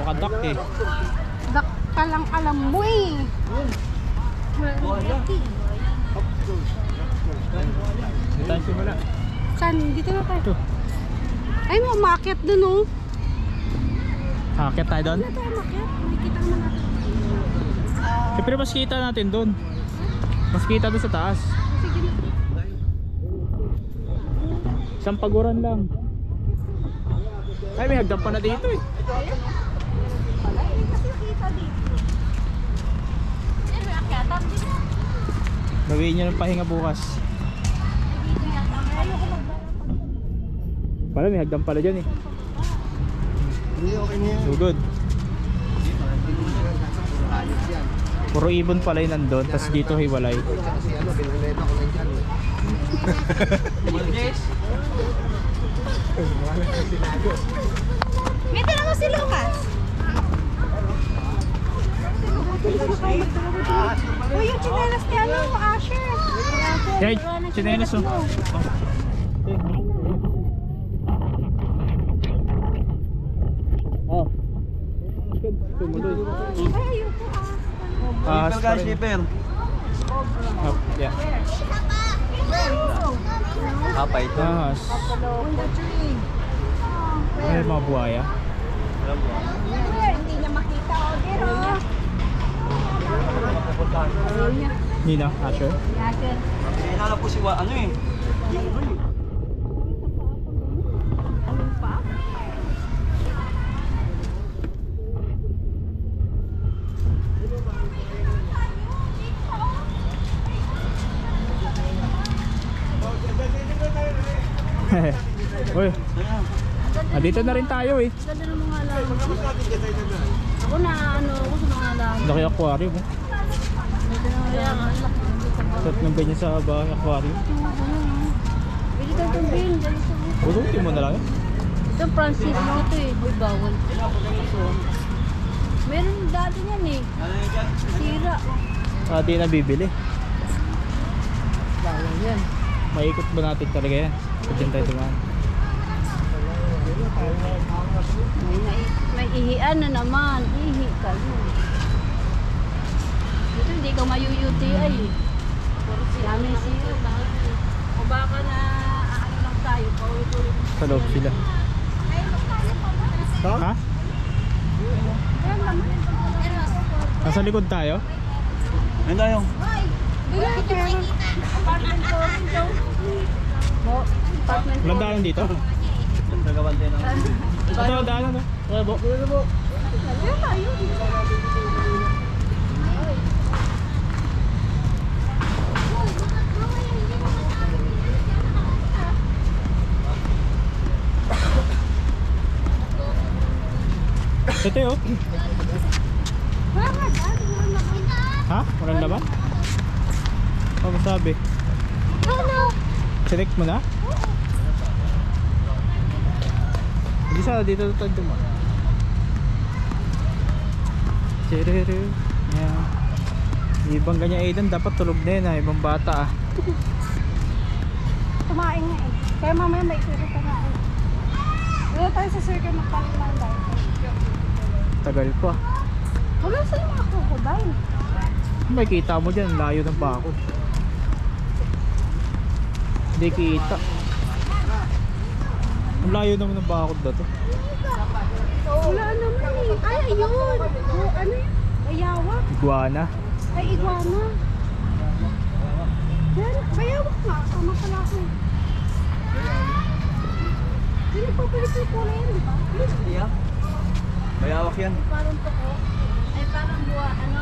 nakadak eh. Dak pa lang alam mo eh. Dito tayo simula. Saan? Dito na tayo. Ito. Ay, may umakyat dun oh. Akit tayo doon. Ano tayo umakyat? Nakikita naman natin. Siyempre mas kita natin doon. Mas kita doon sa taas. Sige na. Isang paguran lang. Ay, may hagdan pa na dito eh. Wala, hindi kasi nakita dito. Ano, akyatan din na. Gawin nyo ng pahinga bukas. Ayoko magbalap. Pala may hagdan pala dyan eh. Hindi, okay na yan. So good. Puro ibon pala yung nandun. Tapos dito hiwalay. Kasi ano, binuleta ko lang dyan. May tira mo si Lucas. Uy, yung chinelas ni ano, Asher. Yay! Chinelas oh. Oh. Tumuloy. Ay, ayoko Ahas pa rin. shipper. Oh, yeah. Apa ito? Ahas. Ay, mga buhaya. Hindi niya makita o pero. Nina, Asher. Asher. Hinala po si ano eh. Ano pa? Uy, dito na rin tayo eh. Ganda ng mga alam. Ako na ano, ako sa mga alam. Laki aquarium oh. Kaya nga, Sat ng ganyan sa bahay aquarium. pwede ka itong bin. Pulutin mo na lang eh. Ito Francis mo ito eh. Uy, bawal. So, meron dati yan eh. Sira. Di na bibili. Bawal yan. Maikot ba natin talaga yan? Pagyan tayo tumaan. May ihian na naman. Ihi ka yun. Dito hindi ka mayuyuti ay. Dami siya. O baka na ano lang tayo. Paulit-ulit. Sa loob sila. Ha? Nasa likod tayo? Ayun tayo. Dila, meron. Apartment ko rin daw. Apartment ko. Walang daanan dito? Tagabante na. Ito, daanan no? Wala po. Dila tayo. Ito yun. Ha? Walang laman? Ano masabi? Ano? Select mo na? Hindi sana dito tayo dumaan. Chiriri. Yeah. Ibang ganyan Aidan, dapat tulog na yun ha. Ibang bata ah. Tumain nga eh. Kaya mamaya may ikirita nga eh. Dito tayo sa circle magpalimang tayo. Tagal pa. Wala sa'yo mga crocodile. May kita mo dyan, layo ng bako. Hindi kita. Ang layo naman ng bakod na to. Wala naman eh. Ay, ayun. Oh, ano yun? Bayawak. Iguana. Ay, iguana. Yan, bayawak nga. Tama pala ako. Hindi nagpapalit yung kulay yan, di ba? Bayawak yan. Parang toko. Ay, parang buwa, ano?